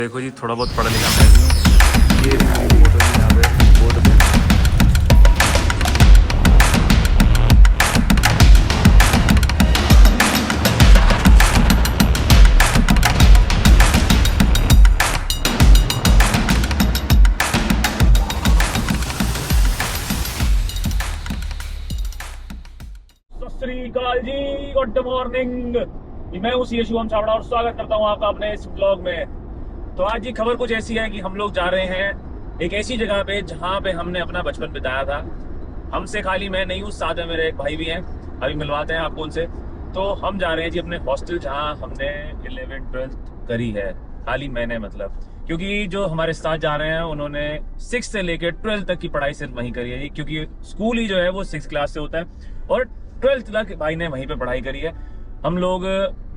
देखो जी, थोड़ा बहुत पढ़ा लिखा मैं भी हूँ। ये फोटो जी यहाँ पे बोर्ड पे। सत श्री अकाल जी, गुड मॉर्निंग। मैं हूँ सी शुभम छाबड़ा और स्वागत करता हूँ आपका अपने इस ब्लॉग में। तो आज की खबर कुछ ऐसी है कि हम लोग जा रहे हैं एक ऐसी जगह पे जहाँ पे हमने अपना बचपन बिताया था। हमसे खाली मैं नहीं हूँ, साथ में मेरे एक भाई भी हैं, अभी मिलवाते हैं आपको उनसे। तो हम जा रहे हैं जी अपने हॉस्टल जहाँ हमने 11th-12th करी है, खाली मैंने मतलब, क्योंकि जो हमारे साथ जा रहे हैं उन्होंने 6 से लेकर 12th तक की पढ़ाई सिर्फ वहीं करी है जी, क्योंकि स्कूल ही जो है वो 6 क्लास से होता है और 12th तक भाई ने वहीं पे पढ़ाई करी है। हम लोग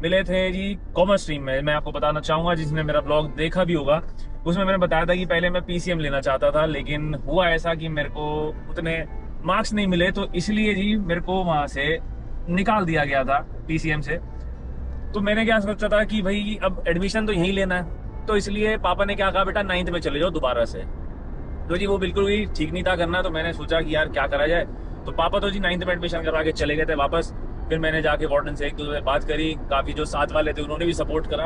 मिले थे जी कॉमर्स स्ट्रीम में। मैं आपको बताना चाहूंगा, जिसने मेरा ब्लॉग देखा भी होगा, उसमें मैंने बताया था कि पहले मैं पीसीएम लेना चाहता था, लेकिन हुआ ऐसा कि मेरे को उतने मार्क्स नहीं मिले, तो इसलिए जी मेरे को वहां से निकाल दिया गया था पीसीएम से। तो मैंने क्या सोचा था कि भाई अब एडमिशन तो यहीं लेना है, तो इसलिए पापा ने क्या कहा, बेटा 9th में चले जाओ दोबारा से। तो जी वो बिल्कुल भी ठीक नहीं था करना, तो मैंने सोचा कि यार क्या करा जाए। तो पापा तो जी 9th में एडमिशन करवा के चले गए थे वापस। फिर मैंने जाके वार्डन से एक दो बात करी, काफी जो साथ वाले थे उन्होंने भी सपोर्ट करा,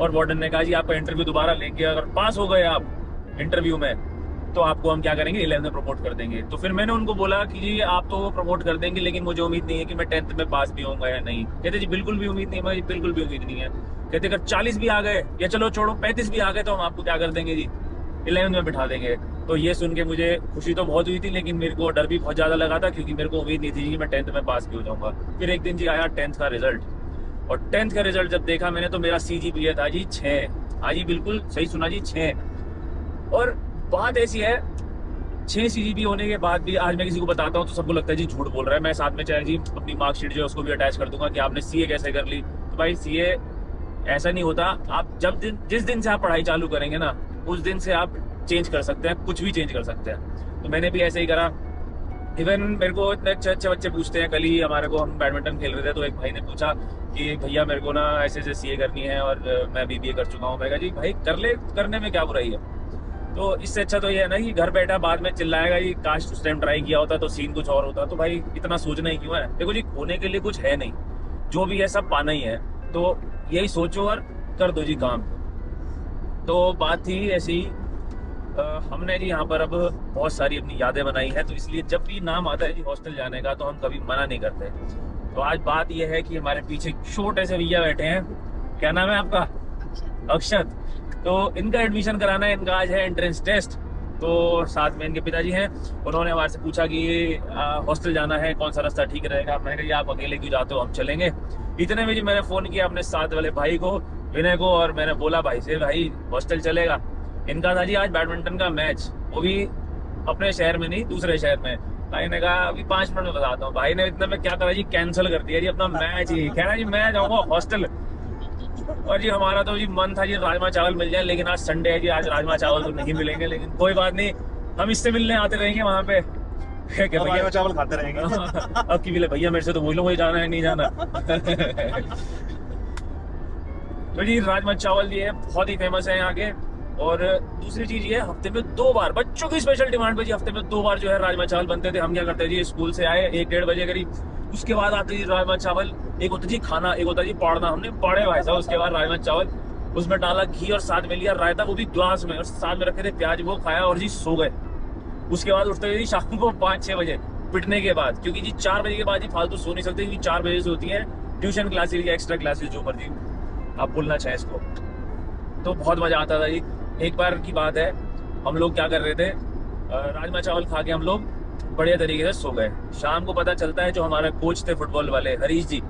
और वार्डन ने कहा जी आपका इंटरव्यू दोबारा लेंगे, अगर पास हो गए आप इंटरव्यू में तो आपको हम क्या करेंगे 11th में प्रमोट कर देंगे। तो फिर मैंने उनको बोला कि जी आप तो प्रमोट कर देंगे, लेकिन मुझे उम्मीद नहीं है कि मैं 10th में पास भी होऊंगा या नहीं। कहते जी बिल्कुल भी उम्मीद नहीं है। मैं बिल्कुल भी उम्मीद नहीं है। कहते अगर 40 भी आ गए, या चलो छोड़ो 35 भी आ गए, तो हम आपको क्या कर देंगे जी 11th में बिठा देंगे। तो ये सुन के मुझे खुशी तो बहुत हुई थी, लेकिन मेरे को डर भी बहुत ज्यादा लगा था, क्योंकि मेरे को उम्मीद नहीं थी कि मैं 10th में पास भी हो जाऊंगा। फिर एक दिन जी आया 10th का रिजल्ट, और 10th का रिजल्ट जब देखा मैंने, तो मेरा CGPA था जी 6। हाँ जी बिल्कुल सही सुना जी, 6। और बात ऐसी है, 6 CGPA होने के बाद भी आज मैं किसी को बताता हूँ तो सबको लगता है जी झूठ बोल रहा है। मैं साथ में चाहे जी अपनी मार्कशीट जो है उसको भी अटैच कर दूंगा कि आपने CA कैसे कर ली। तो भाई CA ऐसा नहीं होता। आप जिस दिन से आप पढ़ाई चालू करेंगे ना, उस दिन से आप चेंज कर सकते हैं, कुछ भी चेंज कर सकते हैं। तो मैंने भी ऐसे ही करा। इवन मेरे को इतने अच्छे अच्छे बच्चे पूछते हैं। कल ही हमारे को, हम बैडमिंटन खेल रहे थे, तो एक भाई ने पूछा कि भैया मेरे को ना ऐसे ऐसे CA करनी है और मैं BBA कर चुका हूँ। मैं कहा जी भाई कर ले, करने में क्या बुराई है। तो इससे अच्छा तो ये है ना कि घर बैठा बाद में चिल्लाएगा जी काश उस टाइम ट्राई किया होता तो सीन कुछ और होता। तो भाई इतना सोचना ही क्यों है। देखो जी खोने के लिए कुछ है नहीं, जो भी है सब पाना ही है। तो यही सोचो और कर दो जी काम। तो बात थी ऐसी, हमने जी यहाँ पर अब बहुत सारी अपनी यादें बनाई है, तो इसलिए जब भी नाम आता है जी हॉस्टल जाने का, तो हम कभी मना नहीं करते। तो आज बात यह है कि हमारे पीछे छोटे से भैया बैठे हैं। क्या नाम है आपका? अक्षत। तो इनका एडमिशन कराना है, इनका आज है एंट्रेंस टेस्ट। तो साथ में इनके पिताजी हैं, उन्होंने हमारे से पूछा कि हॉस्टल जाना है, कौन सा रास्ता ठीक रहेगा। मैंने कहा आप अकेले क्यों जाते हो, हम चलेंगे। इतने में जी मैंने फोन किया अपने साथ वाले भाई को, विनय को, और मैंने बोला भाई से भाई हॉस्टल चलेगा। इनका था जी आज बैडमिंटन का मैच, वो भी अपने शहर में नहीं दूसरे शहर में। भाई ने कहा अभी 5 मिनट में बताता हूँ। भाई ने इतने में क्या करा जी, कैंसिल कर दिया जी अपना मैच ही। कह रहा जी मैं जाऊंगा हॉस्टल। और जी हमारा तो जी मन था जी राजमा चावल मिल जाए, लेकिन आज संडे है जी, आज राजमा चावल तो नहीं मिलेंगे, लेकिन कोई बात नहीं, हम इससे मिलने आते रहेंगे वहां पे। क्या भैया चावल खाते रहेंगे। अब की मिले भैया मेरे से तो बोलो वही जाना है नहीं जाना। तो जी राजमा चावल ये बहुत ही फेमस है यहाँ के। और दूसरी चीज ये, हफ्ते में 2 बार, बच्चों की स्पेशल डिमांड पे जी हफ्ते में 2 बार जो है राजमा चावल बनते थे। हम क्या करते जी, स्कूल से आए 1-1:30 बजे करीब, उसके बाद आते जी राजमा चावल। एक होता जी खाना, एक होता जी पौड़ना। हमने पौड़े भाई साहब, उसके बाद राजमा चावल, उसमें डाला घी और साथ में लिया रायता, वो भी ग्लास में, और साथ में रखे थे प्याज, वो खाया और जी सो गए। उसके बाद उठते जी शाम को 5-6 बजे पिटने के बाद, क्योंकि जी 4 बजे के बाद जी फालतू सो नहीं सकते, क्योंकि 4 बजे से होती है ट्यूशन क्लासेस या एक्स्ट्रा क्लासेस, जो मर्जी आप बोलना चाहें इसको। तो बहुत मजा आता था जी। एक बार की बात है, हम लोग क्या कर रहे थे, राजमा चावल खा के हम लोग बढ़िया तरीके से सो गए। शाम को पता चलता है जो हमारा कोच थे फुटबॉल वाले हरीश जी,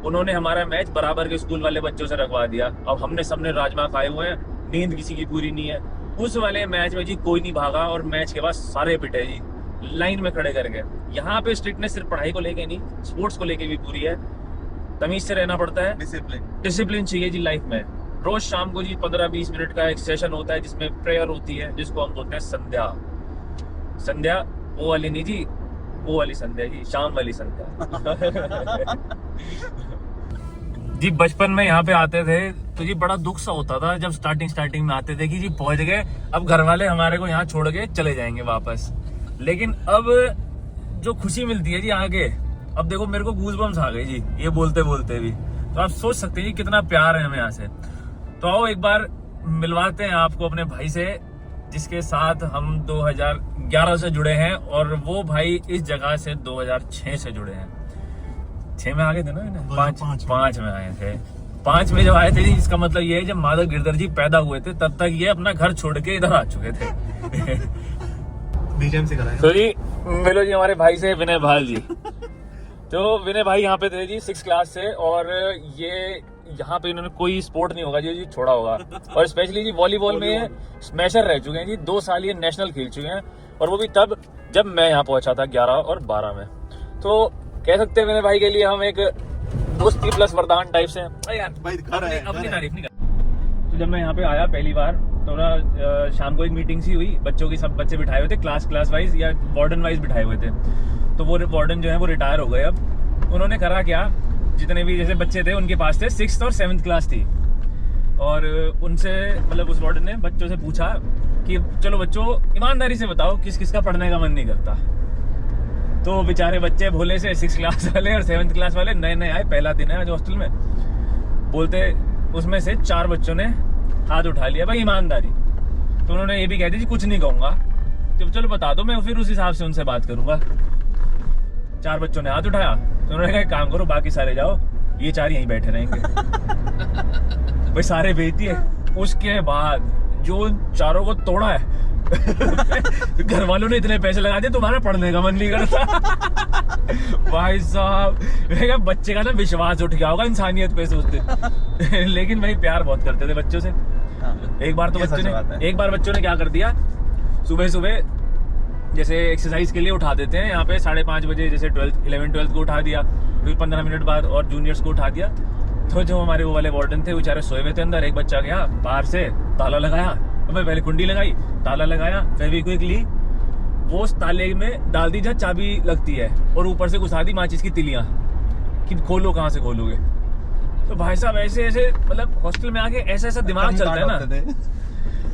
उन्होंने हमारा मैच बराबर के स्कूल वाले बच्चों से रखवा दिया। अब हमने सबने राजमा खाए हुए हैं, नींद किसी की पूरी नहीं है। उस वाले मैच में जी कोई नहीं भागा, और मैच के बाद सारे पिटे जी, लाइन में खड़े करके। यहाँ पे स्ट्रिक्टनेस सिर्फ पढ़ाई को लेके नहीं, स्पोर्ट्स को लेके भी पूरी है। तमीज से रहना पड़ता है, डिसिप्लिन चाहिए जी लाइफ में। रोज शाम को जी 15-20 मिनट का एक सेशन होता है, जिसमें प्रेयर होती है, जिसको हम बोलते हैं संध्या। संध्या वो वाली नहीं जी, वो वाली संध्या जी, शाम वाली संध्या। जी बचपन में यहाँ पे आते थे तो जी बड़ा दुख सा होता था जब स्टार्टिंग में आते थे कि जी पहुंच गए, अब घर वाले हमारे को यहाँ छोड़ के चले जाएंगे वापस। लेकिन अब जो खुशी मिलती है जी आगे, अब देखो मेरे को गूज़बम्स आ गए जी ये बोलते बोलते भी। तो आप सोच सकते हैं जी कितना प्यार है हमें यहाँ से। तो आओ एक बार मिलवाते हैं आपको अपने भाई से, जिसके साथ हम 2011 से जुड़े हैं और वो भाई इस जगह से 2006 से जुड़े हैं। 6 में आ गए थे ना, 5 में आए थे। 5 में जब आए थे जी, इसका मतलब ये है जब माधव गिरधर जी पैदा हुए थे तब तक ये अपना घर छोड़ के इधर आ चुके थे। बीजेएम से कराया। तो जी मिलो जी हमारे भाई से, विनय भाल जी। तो विनय भाई यहाँ पे थे जी 6 क्लास से, और ये यहाँ पे इन्होंने कोई स्पोर्ट नहीं होगा जी छोड़ा होगा, और स्पेशली जी वॉलीबॉल में स्मैशर रह चुके हैं जी। 2 साल ये नेशनल खेल चुके हैं, और वो भी तब जब मैं यहाँ पहुंचा था 11 और 12 में। तो कह सकते हैं विनय भाई के लिए हम एक दोस्ती प्लस वरदान टाइप से यार, अपनी तारीफ नहीं कर। तो जब मैं यहाँ पे आया पहली बार तो ना शाम को एक मीटिंग सी हुई, बच्चों की, सब बच्चे बिठाए हुए थे क्लास वाइज या वार्डन वाइज बिठाए हुए थे। तो वो वार्डन जो है वो रिटायर हो गए। अब उन्होंने करा क्या, जितने भी जैसे बच्चे थे उनके पास थे 6th और 7th क्लास थी, और उनसे मतलब उस वार्डन ने बच्चों से पूछा कि चलो बच्चों ईमानदारी से बताओ किस किस का पढ़ने का मन नहीं करता। तो बेचारे बच्चे भोले से 6th क्लास वाले और 7th क्लास वाले नए आए, पहला दिन है आज हॉस्टल में, बोलते उसमें से 4 बच्चों ने हाथ उठा लिया भाई ईमानदारी। तो उन्होंने ये भी कह दिया जी कुछ नहीं कहूंगा, तो चलो बता दो मैं फिर उस हिसाब से उनसे बात करूंगा। 4 बच्चों ने हाथ उठाया तो उन्होंने कहा काम करो बाकी सारे जाओ, ये 4 यहीं बैठे रहेंगे। भाई सारे भेजती है। उसके बाद जो चारों को तोड़ा है घर वालों ने इतने पैसे लगा दिए तुम्हारा पढ़ने का मन नहीं करता। भाई साहब बच्चे का ना विश्वास उठ गया होगा इंसानियत पे सोचते। लेकिन भाई प्यार बहुत करते थे बच्चों से। एक बार बच्चों ने क्या कर दिया, सुबह जैसे एक्सरसाइज के लिए उठा देते हैं यहाँ पे 5:30 बजे, जैसे 11th-12th को उठा दिया, फिर 15 मिनट बाद और जूनियर्स को उठा दिया। तो जो हमारे वो वाले वार्डन थे बेचारे सोए हुए थे अंदर, एक बच्चा गया बाहर से ताला लगाया, पहले कुंडी लगाई, ताला लगाया, फेविक्विक ली, वो उस ताले में डाल दी जहाँ चाबी लगती है, और ऊपर से घुसा दी माचिस की तिलियां कि खोलो, कहाँ से खोलोगे। तो भाई साहब ऐसे मतलब हॉस्टल में आके ऐसा दिमाग चलता है ना।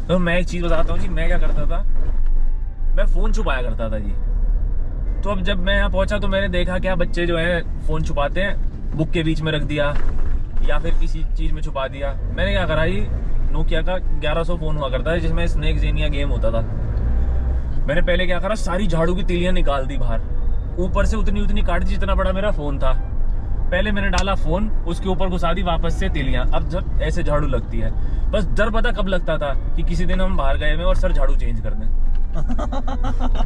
तो मैं एक चीज बताता हूँ जी, मैं क्या करता था, मैं फोन छुपाया करता था जी। तो अब जब मैं यहाँ पहुंचा तो मैंने देखा क्या बच्चे जो है फोन छुपाते हैं, बुक के बीच में रख दिया या फिर किसी चीज में छुपा दिया। मैंने क्या करा जी, नोकिया का 1100 फोन हुआ करता है जिसमें स्नेक जेनिया गेम होता था। मैंने पहले क्या करा, सारी झाड़ू की तिलियां निकाल दी बाहर, ऊपर से उतनी काट दी जितना बड़ा मेरा फोन था। पहले मैंने डाला फोन, उसके ऊपर घुसा दी वापस से तिलियां। अब जब ऐसे झाड़ू लगती है, बस डर पता कब लगता था कि किसी दिन हम बाहर गए हुए और सर झाड़ू चेंज कर दें।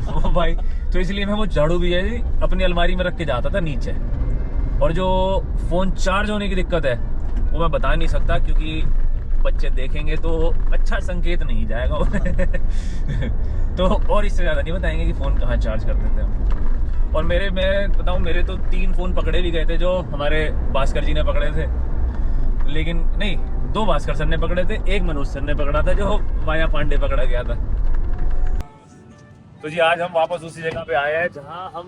ओ भाई, तो इसलिए मैं वो झाड़ू भी है अपनी अलमारी में रख के जाता था नीचे। और जो फोन चार्ज होने की दिक्कत है वो मैं बता नहीं सकता, क्योंकि बच्चे देखेंगे तो अच्छा संकेत नहीं जाएगा। तो और इससे ज्यादा नहीं बताएंगे कि फोन कहाँ चार्ज करते थे हम। और मैं बताऊं, मेरे तो 3 फोन पकड़े भी गए थे, जो हमारे भास्कर जी ने पकड़े थे, लेकिन नहीं, 2 भास्कर सर ने पकड़े थे, 1 मनोज सर ने पकड़ा था जो माया पांडे पकड़ा गया था। तो जी आज हम वापस उसी जगह पे आए हैं जहाँ हम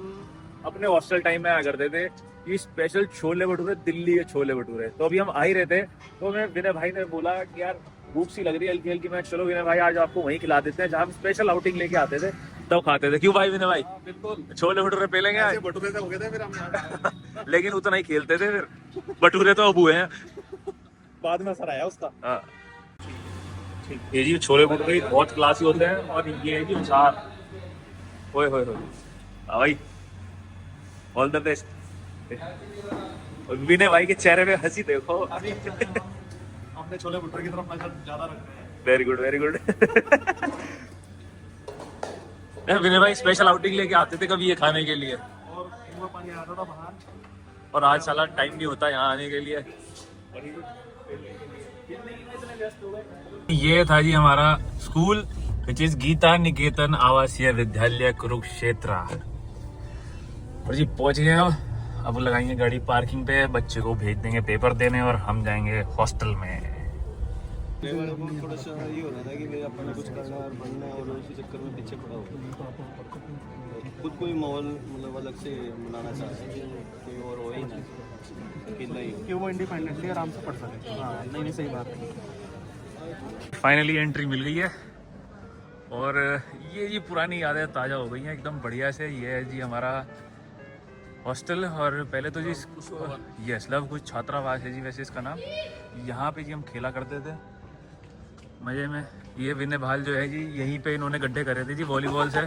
अपने हॉस्टल टाइम में आया करते थे। ये स्पेशल छोले भटूरे, दिल्ली के छोले भटूरे। तो अभी हम आ ही रहे थे, तो मैं विनय भाई ने बोला कि यार भूख सी लग रही है हल्की हल्की, मैं चलो विनय भाई आज आपको वहीं खिला देते हैं जहाँ हम स्पेशल आउटिंग लेके आते थे तब खाते थे। क्यों भाई विनय भाई? बिल्कुल, छोले भटूरे पे लेंगे आज। भटूरे से हो गए थे फिर हम। लेकिन उतना ही खेलते थे फिर, भटूरे तो अब हुए हैं बाद में असर आया उसका। हाँ ये जी छोले भटूरे बहुत क्लासी होते हैं, और ये है जी अचार। होए भाई, ऑल द बेस्ट। विनय भाई के चेहरे पे हंसी देखो। हमने छोले भटूरे की तरफ नजर ज्यादा रख रहे हैं। Very good. विनय भाई स्पेशल आउटिंग लेके आते थे कभी ये खाने के लिए, और पानी आता था बाहर, और आज साला टाइम नहीं होता यहाँ आने के लिए। ये था जी हमारा स्कूल, विच इज गीता निकेतन आवासीय विद्यालय कुरुक्षेत्र। और जी पहुंच गए हो, अब लगाएंगे गाड़ी पार्किंग पे, बच्चे को भेज देंगे पेपर देने और हम जाएंगे हॉस्टल में। मेरे वाले को थोड़ा सा ये हो रहा था कि भाई अपना कुछ करना है और बनना है और उसी चक्कर में पीछे पड़ा हुआ खुद कोई माहौल मतलब अलग से बनाना चाह रहे हैं कि कोई और हो ही ना अकेला ही कि वो इंडिपेंडेंटली आराम से पढ़ सके। हाँ नहीं सही बात है। फाइनली एंट्री मिल गई है और ये जी पुरानी यादें ताज़ा हो गई हैं एकदम बढ़िया से। ये है जी हमारा हॉस्टल और पहले तो जी यस लव कुछ छात्रावास है जी वैसे इसका नाम। यहाँ पे जी हम खेला करते थे मज़े में। ये विनय भाल जो है जी यहीं पे इन्होंने गड्ढे करे थे जी वॉलीबॉल से।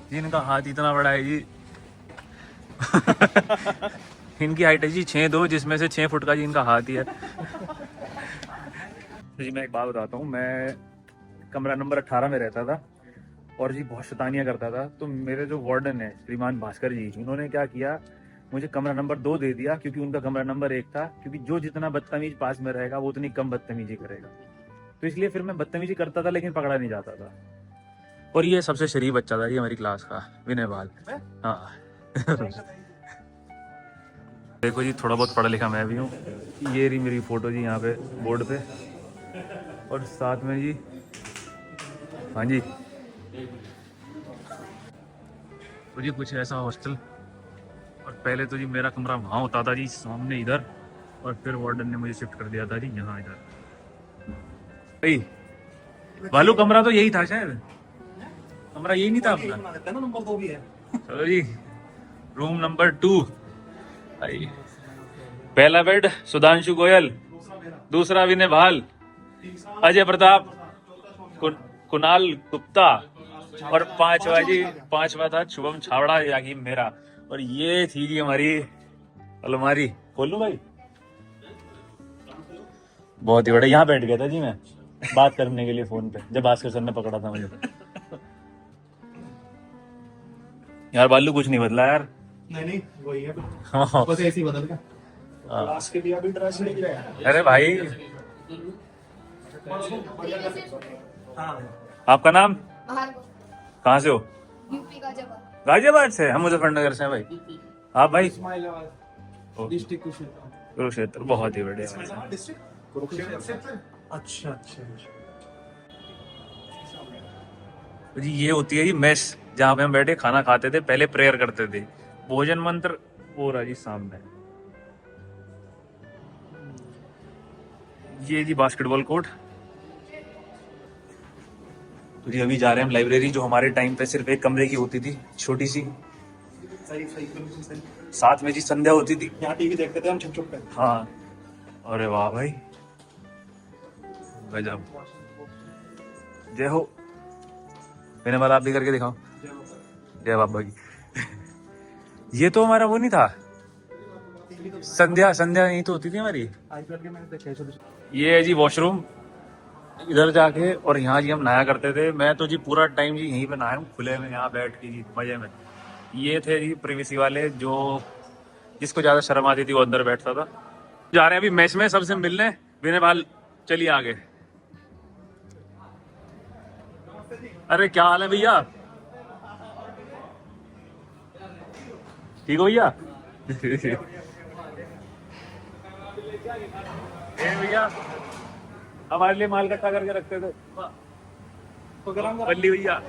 जी इनका हाथ इतना बड़ा है जी। इनकी हाइट है जी 6'2", जिसमें से 6 फुट का जी इनका हाथ ही है। जी मैं एक बात बताता हूँ, मैं कमरा नंबर 18 में रहता था और जी बहुत शैतानियाँ करता था। तो मेरे जो वार्डन है श्रीमान भास्कर जी, इन्होंने क्या किया, मुझे कमरा नंबर 2 दे दिया क्योंकि उनका कमरा नंबर 1 था। क्योंकि जो जितना बदतमीज पास में रहेगा वो उतनी कम बदतमीजी करेगा। तो इसलिए फिर मैं बदतमीजी करता था लेकिन पकड़ा नहीं जाता था। और ये सबसे शरीफ बच्चा था जी हमारी क्लास का, विनय बाल। हाँ देखो जी थोड़ा बहुत पढ़ा लिखा मैं भी हूँ। ये रही मेरी फ़ोटो जी यहाँ पे बोर्ड पे। और साथ में जी हाँ जी तो जी कुछ ऐसा हॉस्टल। और पहले तो जी मेरा कमरा वहाँ होता था जी सामने इधर, और फिर वार्डन ने मुझे शिफ्ट कर दिया था जी यहाँ इधर। भाई बालू कमरा तो यही था शायद, कमरा यही नहीं था अपना। नंबर 2 भी है। चलो जी रूम नंबर 2। पहला बेड सुधांशु गोयल, दूसरा विनय भाल, अजय प्रताप, कुणाल गुप्ता और पांचवा था शुभम छावड़ा यानी मेरा। और ये थी जी हमारी अलमारी। खोल लूं भाई? बहुत ही बड़ा। यहाँ बैठ गया था जी मैं बात करने के लिए फोन पे जब भास्कर सर ने पकड़ा था मुझे। यार बालू कुछ नहीं बदला यार। नहीं वही है हाँ। बस ऐसे ही बदल गया। क्लास के भी अभी ड्रेस नहीं रहा है। अरे भाई हाँ आपका नाम कहाँ से हो? यूपी गाजियाबाद। गाजियाबाद से। हम मुजफ्फरनगर से हैं भाई। आप भाई? डिस्ट्रिक्ट कुरुक्षेत्र। बहुत ही बढ़िया। कुरुक्षेत्र। अच्छा तो जी ये होती है जी मेस, जहाँ पे हम बैठे खाना खाते थे, पहले प्रेयर करते थे। भोजन मंत्र वो रहा जी सामने। ये जी बास्केटबॉल कोर्ट। तो जी अभी जा रहे हैं हम लाइब्रेरी, जो हमारे टाइम पे सिर्फ एक कमरे की होती थी, छोटी सी। सही बिल्कुल सही। साथ में जी संध्या होती थी। यहाँ टीवी देखते थे हम छुप पे। हाँ अरे वाह भाई गजब। जय हो। मैंने बोला आप भी करके दिखाओ। जय बाबा की। ये तो हमारा वो नहीं था, संध्या यही तो होती थी हमारी। आईपीएल के मैच देखे छोटे। ये है जी वॉशरूम इधर जाके, और यहाँ जी हम नहाया करते थे। मैं तो जी पूरा टाइम जी यहीं पे नहाया हूँ, खुले में यहाँ बैठ के जी मजे में। ये थे जी प्रिवेसी वाले, जो जिसको ज्यादा शर्म आती थी वो अंदर बैठता था। जा रहे हैं अभी मैच में सबसे मिलने। विनय भाल चलिए आगे। अरे क्या हाल है भैया? ठीक हो भैया? भैया हमारे लिए माल इकट्ठा करके रखते थे बल्ली भैया।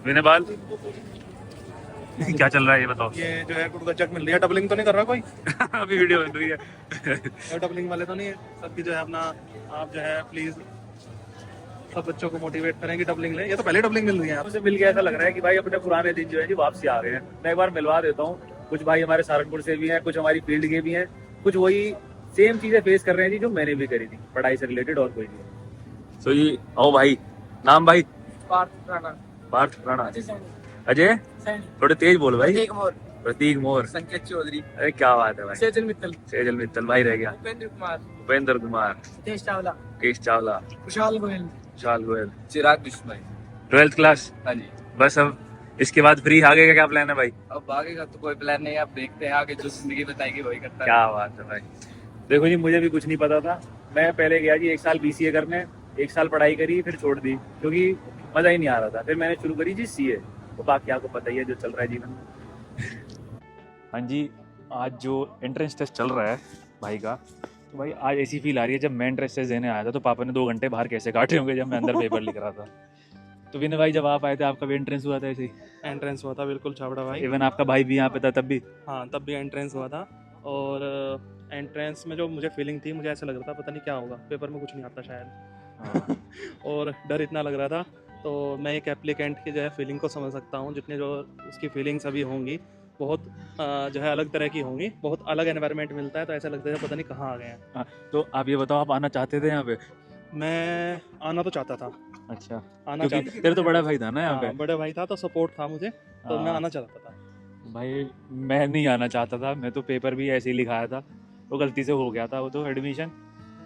विनय बाल क्या चल रहा है ये बताओ? ये जो है कुछ गजक मिल रही है। डबलिंग तो नहीं कर रहा कोई? अभी वीडियो बन रही है। डबलिंग वाले तो नहीं है सबकी जो है अपना। आप जो है प्लीज सब बच्चों को मोटिवेट करें कि डबलिंग लें। ये तो पहले डबलिंग मिल रही है। मुझे मिल गया, ऐसा लग रहा है कि भाई अपने पुराने दिन जो है जी वापसी आ गए हैं। मैं एक बार मिलवा देता हूँ। कुछ भाई हमारे सहारनपुर से भी हैं, कुछ हमारी फील्ड के भी हैं, कुछ वही सेम चीजें फेस कर रहे हैं जी जो मैंने भी करी थी पढ़ाई से रिलेटेड, और कोई नहीं। सो जी आओ भाई। नाम भाई? पार्थ राणा। अजय थोड़े तेज बोलो भाई। प्रतीक मोर। संकेत चौधरी। अरे क्या बात है भाई। सेजल मित्तल भाई रह गया। उपेंद्र कुमार। केश चावला। खुशहाल गोयल। चिराग बिश्नोई। 12th class. हाँ जी। बस अब इसके बाद फ्री। आगे का क्या प्लान है भाई? अब आगे का तो कोई प्लान नहीं है, अब देखते हैं आगे जो जिंदगी बताएगी वही करता है। क्या बात है भाई। देखो जी मुझे भी कुछ नहीं पता था, मैं पहले गया जी 1 साल BCA करने, 1 साल पढ़ाई करी फिर छोड़ दी क्योंकि मज़ा ही नहीं आ रहा था। फिर मैंने शुरू करी जी CA, तो बाकी आपको पता ही है जो चल रहा है जीवन में। हाँ जी, आज जो एंट्रेंस टेस्ट चल रहा है भाई का, तो भाई आज ऐसी फील आ रही है जब मैं एंट्रेंस टेस्ट देने आया था तो पापा ने 2 घंटे बाहर कैसे काटे होंगे जब मैं अंदर पेपर लिख रहा था। तो विनय भाई जब आप आए थे आपका भी एंट्रेंस हुआ था ऐसे ही? एंट्रेंस हुआ था बिल्कुल छाबड़ा भाई। इवन आपका भाई भी यहाँ पे था तब भी? हाँ, तब भी एंट्रेंस हुआ था। और एंट्रेंस में जो मुझे फीलिंग थी, मुझे ऐसा लग रहा था पता नहीं क्या होगा, पेपर में कुछ नहीं आता शायद। और डर इतना लग रहा था। तो मैं एक एप्लीकेंट की जो है फीलिंग को समझ सकता हूँ, जितने जो उसकी फीलिंग्स अभी होंगी बहुत जो है अलग तरह की होंगी। बहुत अलग एनवायरनमेंट मिलता है तो ऐसा लगता है पता नहीं कहाँ आ गए हैं। तो आप ये बताओ, आप आना चाहते थे यहाँ पे? मैं आना तो चाहता था। अच्छा, आना क्योंकि तेरा तो बड़ा भाई था ना यहाँ पे? हाँ, बड़े भाई था तो सपोर्ट था मुझे, तो मैं आना चाहता था। भाई मैं नहीं आना चाहता था, मैं तो पेपर भी ऐसे ही लिखाया था, वो गलती से हो गया था वो तो एडमिशन।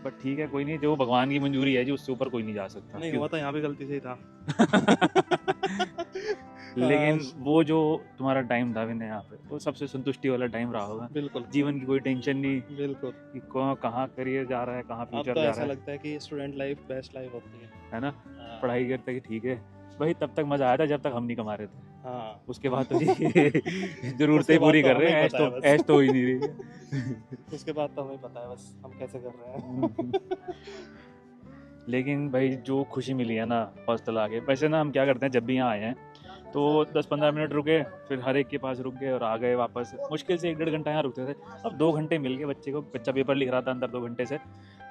बट ठीक है, कोई नहीं, जो भगवान की मंजूरी है जी उससे ऊपर कोई नहीं जा सकता। नहीं हुआ था, यहाँ भी गलती से ही था। लेकिन वो जो तुम्हारा टाइम था विनय यहाँ पे, वो सबसे संतुष्टि वाला टाइम रहा होगा। बिल्कुल, जीवन की कोई टेंशन नहीं बिल्कुल। कि कहाँ करियर जा रहा है, कहाँ अब फ्यूचर तो जा ऐसा रहा लगता है कि स्टूडेंट लाइफ बेस्ट लाइफ होती है ना? है। पढ़ाई करते कि ठीक है भाई, तब तक मजा आया था जब तक हम नहीं कमा रहे थे। हाँ, उसके बाद तो जी जरूरतें उसके पूरी बाद कर तो रहे हैं, हमें ऐश पता है तो बस। ऐश तो हो ही नहीं रही। उसके बाद तो हमें पता है बस हम कैसे कर रहे हैं। लेकिन भाई जो खुशी मिली है ना हॉस्टल आके, वैसे ना हम क्या करते हैं जब भी यहाँ आए हैं तो 10-15 मिनट रुके, फिर हर एक के पास रुक गए और आ गए वापस। मुश्किल से 1-1.5 घंटा यहाँ रुकते थे। अब 2 घंटे मिल गए बच्चे को, बच्चा पेपर लिख रहा था अंदर 2 घंटे से,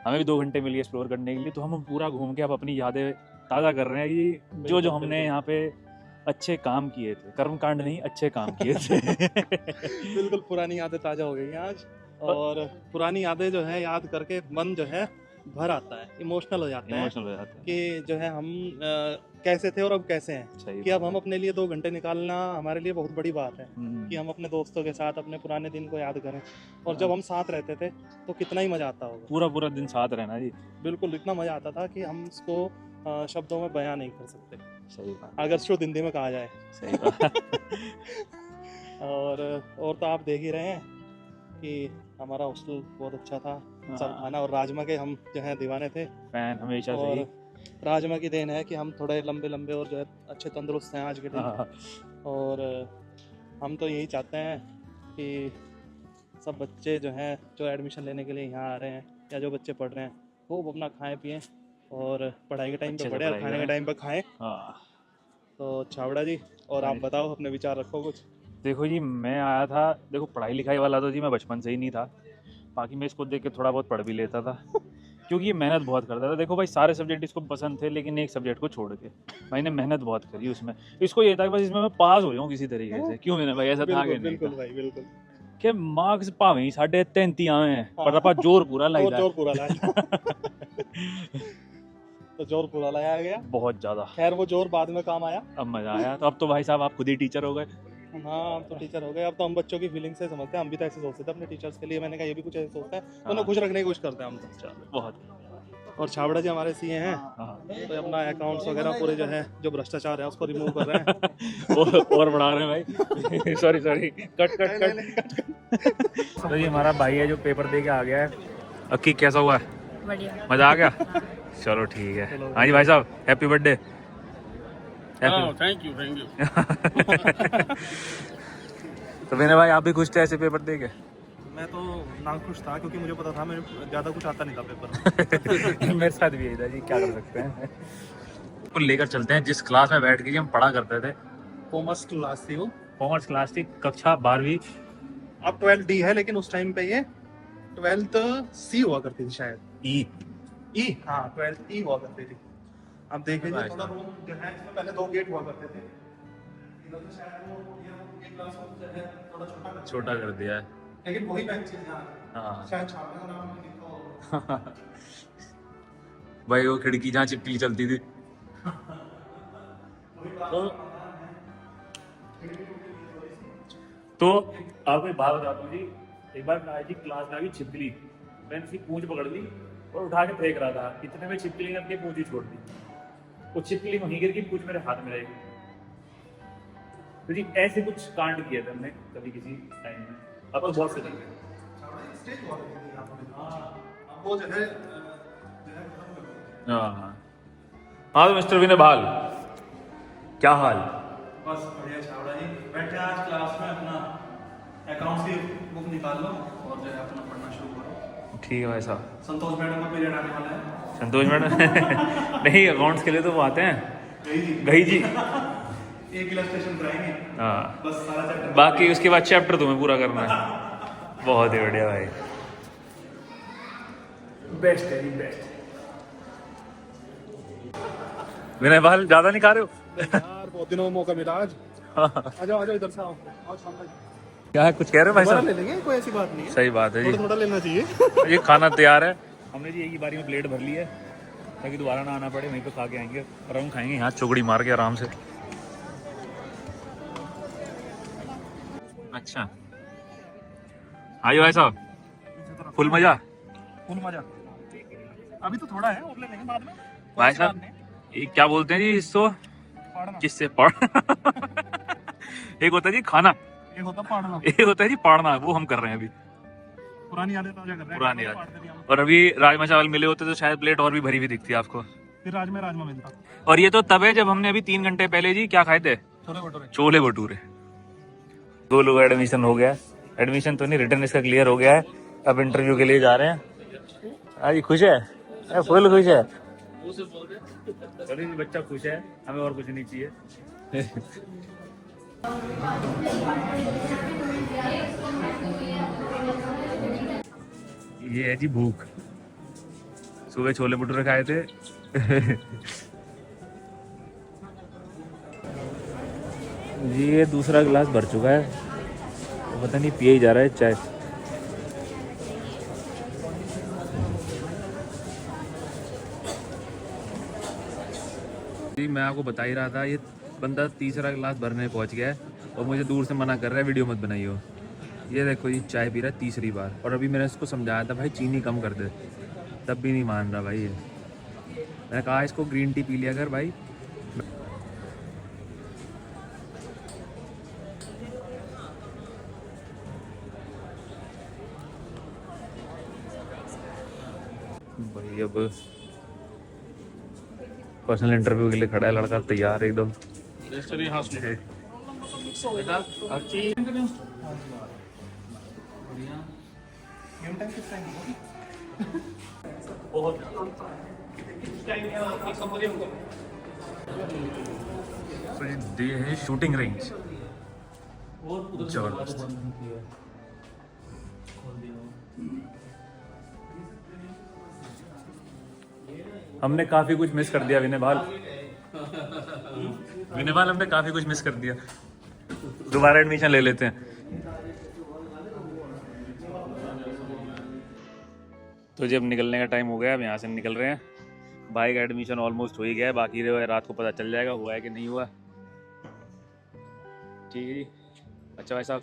हमें भी 2 घंटे मिल गए एक्सप्लोर करने के लिए। तो हम पूरा घूम के अब अपनी यादें ताज़ा कर रहे हैं कि जो हमने यहाँ पे अच्छे काम किए थे, कर्मकांड नहीं अच्छे काम किए थे। बिल्कुल पुरानी यादें ताज़ा हो गई हैं आज। और पुरानी यादें जो है याद करके मन जो है भर आता है, इमोशनल हो जाता है इमोशनल हो जाता है। कि जो है हम कैसे थे और अब कैसे हैं। सही कि अब बात हम अपने लिए 2 घंटे निकालना हमारे लिए बहुत बड़ी बात है। है। कि हम अपने दोस्तों के साथ अपने पुराने दिन को याद करें। और जब हम साथ रहते थे तो कितना ही मज़ा आता होगा। पूरा पूरा दिन साथ रहना जी। बिल्कुल, इतना मज़ा आता था कि हम इसको शब्दों में बयां नहीं कर सकते, सही बात, अगर शुद्ध हिंदी में कहा जाए। सही बात। और तो आप देख ही रहे हैं कि हमारा हॉस्टल बहुत अच्छा था। सब खाना और राजमा के हम जो है दीवाने थे। फैन हमेशा से और ही। राजमा की देन है कि हम थोड़े लंबे लंबे और जो है अच्छे तंदुरुस्त हैं आज के दिन। और हम तो यही चाहते हैं कि सब बच्चे जो हैं जो एडमिशन लेने के लिए यहाँ आ रहे हैं या जो बच्चे पढ़ रहे हैं वो अपना खाएं पिएं और पढ़ाई के टाइम अच्छे पे से पढ़े और पढ़ाई खाने के करें। टाइम पे खाएं। हाँ। तो छावड़ा जी, और हाँ आप जी। बताओ, अपने विचार रखो कुछ। देखो जी, मैं आया था, देखो पढ़ाई लिखाई वाला तो जी मैं बचपन से ही नहीं था, बाकी मैं इसको देख के थोड़ा बहुत पढ़ भी लेता था क्योंकि ये मेहनत बहुत करता था। देखो भाई सारे सब्जेक्ट इसको पसंद थे लेकिन एक सब्जेक्ट को छोड़ के भाई ने मेहनत बहुत करी उसमें। इसको ये था कि बस इसमें मैं पास हो जाऊँ किसी तरीके से। क्यों मैंने भाई ऐसा था कि नहीं बिल्कुल था? भाई, बिल्कुल। कि मार्क्स भावें 33.5 आवे हैं पर अपा जोर पूरा और लाइदा जोर पूरा लाया। तो जोर पूरा लाया गया। बहुत ज्यादा। खैर वो जोर बाद में काम आया। अब मजा आया। तो अब तो भाई साहब आप खुद ही टीचर हो गए। हाँ, हम तो टीचर हो गए। अब तो हम बच्चों की फीलिंग से समझते हैं। हम भी तो ऐसे सोचते थे अपने टीचर्स के लिए। मैंने कहा ये भी कुछ ऐसे सोचते हैं, तो उन्हें खुश रखने की कोशिश करते हैं हम तो। चलो बहुत। और छाबड़ा जी हमारे सीए हैं, तो अपना अकाउंट्स वगैरह पूरे जो है जो भ्रष्टाचार है उसको रिमूव कर रहे हैं। और बढ़ा रहे हैं भाई। Sorry cut. तो ये हमारा भाई है जो पेपर दे के आ गया है। अक्की कैसा हुआ है? बढ़िया। मजा आ गया? चलो ठीक है। हाँ जी भाई साहब, हैप्पी बर्थडे। Thank you. तो मैंने भाई आप भी खुश थे ऐसे पेपर दे के? मैं तो नाखुश था क्योंकि मुझे पता था मुझे ज़्यादा कुछ आता नहीं था पेपर। मेरे साथ भी यही था जी, क्या कर सकते हैं। तो लेकर चलते हैं जिस क्लास में बैठ के हम पढ़ा करते थे। कॉमर्स क्लास थी वो। कॉमर्स क्लास थी, कक्षा 12वीं। अब 12th D है, लेकिन उस टाइम पे ये 12th C हुआ करती थी शायद। ई हाँ, 12th E हुआ करती थी। अब देख लीजिए थोड़ा रूम जो है इसमें पहले 2 गेट हुआ करते थे। इधर से शायद वो ये क्लास जो है थोड़ा छोटा कर दिया है। लेकिन वही बेंचेस हैं। हाँ शायद छापने का नाम नहीं लिखा होगा। भाई वो खिड़की जहाँ चिपकली चलती थी। तो आपको एक बात बताता हूँ जी। एक बार मैं जी क्लास में आ गई छिपकली, मैंने उसकी पूंछ पकड़ ली और उठा के फेंक रहा था। इतने में छिपकली ने अपनी पूंछ ही छोड़ दी। वो छिपकली वहीं गिर गई, पूंछ मेरे हाथ में रहेगी। तो जी ऐसे कुछ कांड किए थे हमने कभी किसी टाइम में। अब तो बहुत से लगे। स्टेज हुआ करती थी यहाँ पर। हाँ, अब वो जो है हाँ तो मिस्टर विनय भाल, क्या हाल? बस बढ़िया छावड़ा जी, बैठे आज क्लास में अपना अकाउंट्स की बुक निकाल लो और जो है अपना पढ़ना शुरू करो। ठीक है भाई साहब। संतोष मैडम का पीरियड आने वाला है। संतोष मैडम नहीं, अकाउंट्स के लिए तो वो आते हैं गई जी। एक इलस्ट्रेशन कराएंगे, हाँ बस सारा चैप्टर। बाकी उसके बाद चैप्टर तुम्हें पूरा करना है। बहुत ही बढ़िया भाई, बेस्ट है जी बेस्ट। विनय भाल ज्यादा नहीं खा रहे हो यार बहुत दिनों में मौका मिला आज। आ जाओ इधर से आओ शाम क्या है, कुछ कह रहे हो भाई ले साहब? लेंगे, कोई ऐसी बात नहीं है, सही बात है जी। थोड़ा लेना चाहिए। ये खाना तैयार है, हमने जी एक ही बारी में प्लेट भर ली है ताकि दोबारा ना आना पड़े, वहीं पे खा के आएंगे और हम खाएंगे यहाँ चुगड़ी मार के आराम से। अच्छा आइए भाई साहब, फुल मजा। फुल मजा। अभी तो थोड़ा है और ले लेंगे बाद में। भाई साहब ये क्या बोलते हैं जी इसको, पढ़ना। किससे पढ़ एक होता है जी खाना, एक होता पढ़ना, एक होता है जी पढ़ना, वो हम कर रहे हैं अभी, पुरानी यादें ताजा कर रहे हैं। पुरानी याद। पढ़ते थे हम। और अभी राजमा चावल मिले होते तो शायद प्लेट और भी भरी हुई दिखती है आपको। फिर राजमा मिलता, और ये तो तब है जब हमने अभी 3 घंटे पहले जी क्या खाए थे, छोले भटूरे। छोले भटूरे। 2 लोग एडमिशन हो गया, एडमिशन तो नहीं रिटर्न इसका क्लियर हो गया है, अब इंटरव्यू के लिए जा रहे हैं। आज खुश है, फुल खुश है। चलिए बच्चा खुश है, हमें और कुछ नहीं चाहिए। ये है जी भूख, सुबह छोले भटूरे खाए थे। जी ये दूसरा गिलास भर चुका है, पता नहीं पिए ही जा रहा है चाय। जी मैं आपको बता ही रहा था, ये बंदा तीसरा गिलास भरने पहुंच गया है और मुझे दूर से मना कर रहा है वीडियो मत बनाइयो। ये देखो जी चाय पी रहा है तीसरी बार, और अभी मैंने इसको समझाया था भाई चीनी कम कर दे, तब भी नहीं मान रहा भाई। ये मैंने कहा इसको ग्रीन टी पी लिया कर भाई। भाई अब पर्सनल इंटरव्यू के लिए खड़ा है लड़का, तैयार है एकदम। तो ये है शूटिंग रेंज, जबरदस्त। हमने काफी कुछ मिस कर दिया विनय भाल, हमने काफी कुछ मिस कर दिया। दोबारा एडमिशन ले लेते हैं। तो जब निकलने का टाइम हो गया, अब यहाँ से निकल रहे हैं। भाई का एडमिशन ऑलमोस्ट हो ही गया है, बाकी रात को पता चल जाएगा हुआ है कि नहीं हुआ। ठीक है जी, अच्छा भाई साहब।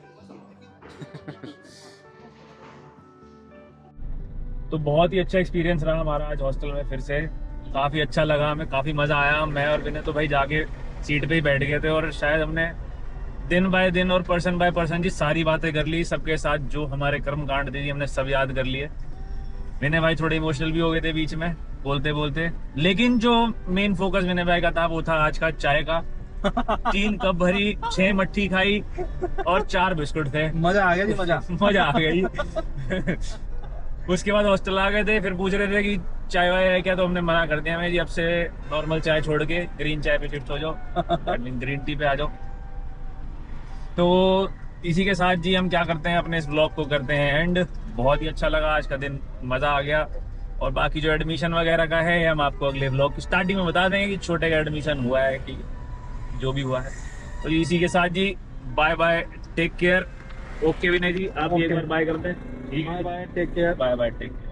तो बहुत ही अच्छा एक्सपीरियंस रहा हमारा आज हॉस्टल में, फिर से काफ़ी अच्छा लगा हमें, काफ़ी मज़ा आया। मैं और विनय तो भाई जाके सीट पे ही बैठ गए थे और शायद हमने दिन बाय दिन और पर्सन बाय पर्सन जी सारी बातें कर ली सबके साथ, जो हमारे कर्म कांड थे जी हमने सब याद कर लिए। विनय भाई थोड़े इमोशनल भी हो गए थे बीच में बोलते बोलते, लेकिन जो मेन फोकस विनय भाई का था वो था आज का चाय का। 3 कप भरी, 6 मट्ठी खाई और 4 बिस्कुट थे। मजा आ गया जी, मजा आ गया जी। उसके बाद हॉस्टल आ गए थे, फिर पूछ रहे थे कि चाय वाय है क्या, तो हमने मना कर दिया। मैं जी अब से नॉर्मल चाय छोड़ के ग्रीन चाय पे शिफ्ट हो जाओ, ग्रीन टी पे आ जाओ। तो इसी के साथ जी हम क्या करते हैं, अपने इस ब्लॉग को करते हैं एंड। बहुत ही अच्छा लगा आज का दिन, मज़ा आ गया। और बाकी जो एडमिशन वगैरह का है हम आपको अगले ब्लॉग स्टार्टिंग में बता देंगे कि छोटे का एडमिशन हुआ है कि जो भी हुआ है। तो इसी के साथ जी bye bye, take care. Okay Vinay ji, आप एक बार बाय करते हैं। Bye bye, take care. Bye bye, take care.